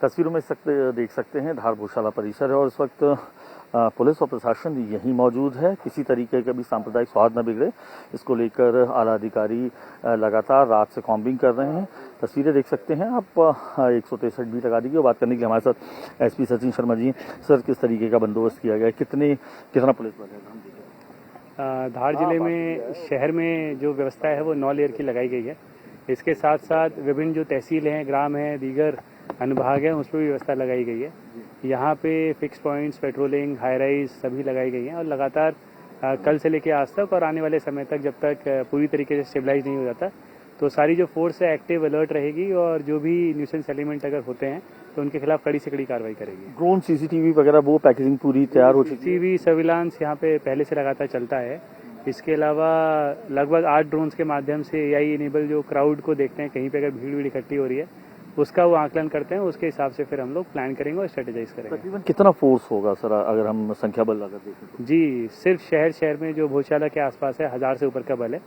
तस्वीरों में इस वक्त देख सकते हैं धार भोजशाला परिसर है और इस वक्त पुलिस और प्रशासन यहीं मौजूद है। किसी तरीके का भी सांप्रदायिक सौहार्द न बिगड़े, इसको लेकर आला अधिकारी लगातार रात से कॉम्बिंग कर रहे हैं। तस्वीरें देख सकते हैं आप। 163 भी लगा दी गई। बात करने के लिए हमारे साथ एसपी सचिन शर्मा जी। सर, किस तरीके का बंदोबस्त किया गया है, कितना पुलिस बल है? धार जिले में शहर में जो व्यवस्था है वो 9 लेयर की लगाई गई है। इसके साथ साथ विभिन्न जो तहसील हैं, ग्राम हैं, दीगर अनुभाग हैं, उस पर भी व्यवस्था लगाई गई है। यहाँ पे fix points, patrolling, high rise सभी लगाई गई हैं और लगातार कल से लेकर आज तक और आने वाले समय तक, जब तक पूरी तरीके से स्टेबलाइज नहीं हो जाता, तो सारी जो फोर्स है एक्टिव अलर्ट रहेगी और जो भी न्यूसेंस एलिमेंट अगर होते हैं तो उनके खिलाफ कड़ी से कड़ी कार्रवाई करेगी। ड्रोन, सीसीटीवी वगैरह वो पैकेजिंग पूरी तैयार हो चुकी है। सीसीटीवी सर्विलांस यहाँ पे पहले से लगातार चलता है। इसके अलावा लगभग 8 ड्रोन्स के माध्यम से एआई इनेबल जो क्राउड को देखते हैं, कहीं पे अगर भीड़ इकट्ठी हो रही है उसका वो आकलन करते हैं। उसके हिसाब से फिर हम लोग प्लान करेंगे और स्ट्रेटेजाइज करेंगे। तकरीबन कितना फोर्स होगा सर, अगर हम संख्या बल अगर देखें तो? जी, सिर्फ शहर में जो भोजशाला के आसपास है 1000 से ऊपर का बल है।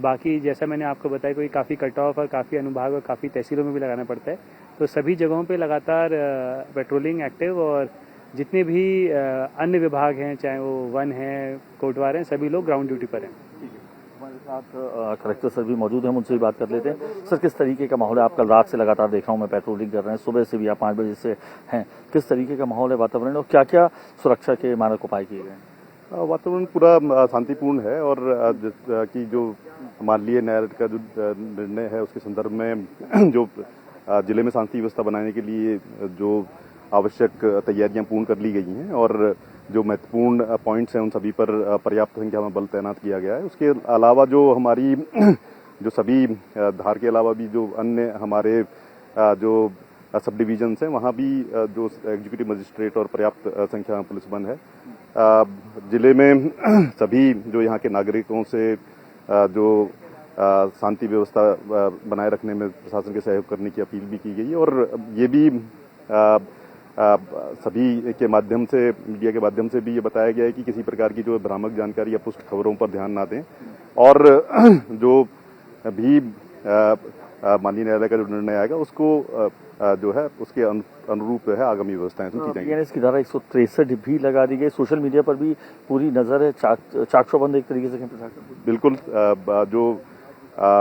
बाकी जैसा मैंने आपको बताया, कोई काफ़ी कट ऑफ और काफ़ी अनुभाग और काफ़ी तहसीलों में भी लगाना पड़ता है, तो सभी जगहों पे लगातार पेट्रोलिंग एक्टिव और जितने भी अन्य विभाग हैं, चाहे वो वन है, कोटवार हैं, सभी लोग ग्राउंड ड्यूटी पर हैं। हमारे साथ कलेक्टर सर भी मौजूद हैं, उनसे भी बात कर लेते हैं। सर, किस तरीके का माहौल है? आप कल रात से लगातार देख रहा हूँ मैं पेट्रोलिंग कर रहे हैं, सुबह से भी आप 5 बजे से हैं। किस तरीके का माहौल है, वातावरण, और क्या क्या सुरक्षा के मानक उपाय किए गए हैं? वातावरण पूरा शांतिपूर्ण है और कि जो मानवीय न्यायालय का जो निर्णय है उसके संदर्भ में जो जिले में शांति व्यवस्था बनाने के लिए जो आवश्यक तैयारियां पूर्ण कर ली गई हैं और जो महत्वपूर्ण पॉइंट्स हैं उन सभी पर पर्याप्त संख्या में बल तैनात किया गया है। उसके अलावा जो हमारी जो सभी धार के अलावा भी जो अन्य हमारे जो सब डिवीजन्स हैं वहाँ भी जो एग्जीक्यूटिव मजिस्ट्रेट और पर्याप्त संख्या में पुलिस बल है। जिले में सभी जो यहाँ के नागरिकों से जो शांति व्यवस्था बनाए रखने में प्रशासन के सहयोग करने की अपील भी की गई है और ये भी सभी के माध्यम से, मीडिया के माध्यम से भी ये बताया गया है कि किसी प्रकार की जो भ्रामक जानकारी या पुष्ट खबरों पर ध्यान ना दें और जो भी माननीय न्यायालय का जो निर्णय आएगा उसको जो है उसके अनुरूप है आगामी व्यवस्थाएं की जाएंगी। इसकी धारा 163 भी लगा दी गई। सोशल मीडिया पर भी पूरी नजर है, चाक चौबंद एक तरीके से प्रशासन। बिल्कुल, जो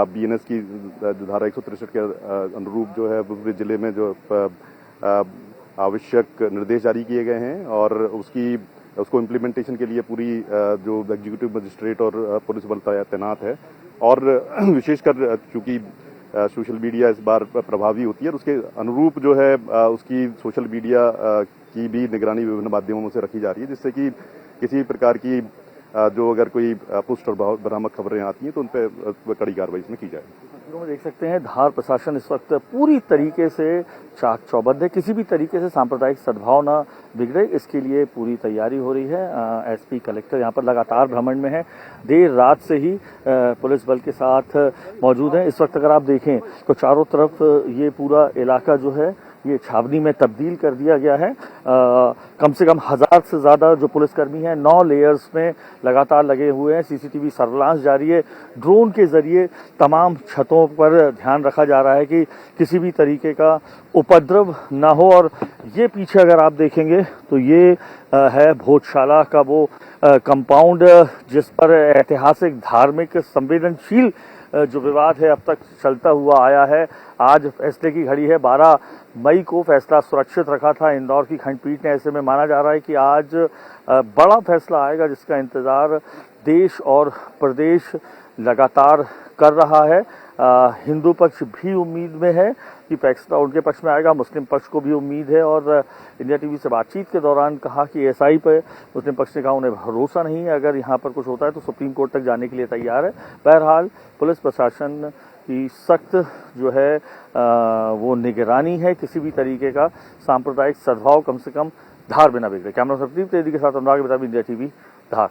बीएनएस की जो धारा 163 के अनुरूप जो है पूरे जिले में जो आवश्यक निर्देश जारी किए गए हैं और उसको इम्प्लीमेंटेशन के लिए पूरी जो एग्जीक्यूटिव मजिस्ट्रेट और पुलिस बल तैनात है और विशेषकर चूंकि सोशल मीडिया इस बार प्रभावी होती है और उसके अनुरूप जो है उसकी सोशल मीडिया की भी निगरानी विभिन्न माध्यमों से रखी जा रही है, जिससे कि किसी प्रकार की जो अगर कोई पुष्ट और भ्रामक खबरें आती हैं तो उन पर कड़ी कार्रवाई इसमें की जाए। तस्वीरों में देख सकते हैं धार प्रशासन इस वक्त पूरी तरीके से चाक चौबंद है। किसी भी तरीके से सांप्रदायिक सद्भाव न बिगड़े, इसके लिए पूरी तैयारी हो रही है। एसपी कलेक्टर यहाँ पर लगातार भ्रमण में है, देर रात से ही पुलिस बल के साथ मौजूद हैं। इस वक्त अगर आप देखें तो चारों तरफ ये पूरा इलाका जो है ये छावनी में तब्दील कर दिया गया है। कम से कम 1000 से ज़्यादा जो पुलिसकर्मी हैं 9 लेयर्स में लगातार लगे हुए हैं। सीसीटीवी सर्विलांस जारी है। ड्रोन के जरिए तमाम छतों पर ध्यान रखा जा रहा है कि किसी भी तरीके का उपद्रव ना हो। और ये पीछे अगर आप देखेंगे तो ये है भोजशाला का वो कंपाउंड जिस पर ऐतिहासिक, धार्मिक, संवेदनशील जो विवाद है अब तक चलता हुआ आया है। आज फैसले की घड़ी है। 12 मई को फैसला सुरक्षित रखा था इंदौर की खंडपीठ ने। ऐसे में माना जा रहा है कि आज बड़ा फैसला आएगा जिसका इंतज़ार देश और प्रदेश लगातार कर रहा है। हिंदू पक्ष भी उम्मीद में है कि फैसला उनके पक्ष में आएगा, मुस्लिम पक्ष को भी उम्मीद है। और इंडिया टीवी से बातचीत के दौरान कहा कि एसआई पर मुस्लिम पक्ष ने कहा उन्हें भरोसा नहीं है, अगर यहाँ पर कुछ होता है तो सुप्रीम कोर्ट तक जाने के लिए तैयार है। बहरहाल पुलिस प्रशासन की सख्त जो है वो निगरानी है, किसी भी तरीके का सांप्रदायिक सद्भाव कम से कम धार बिना बिगड़े। कैमरा सप्तीप तेदी के साथ अनुराग बता, इंडिया टीवी धार।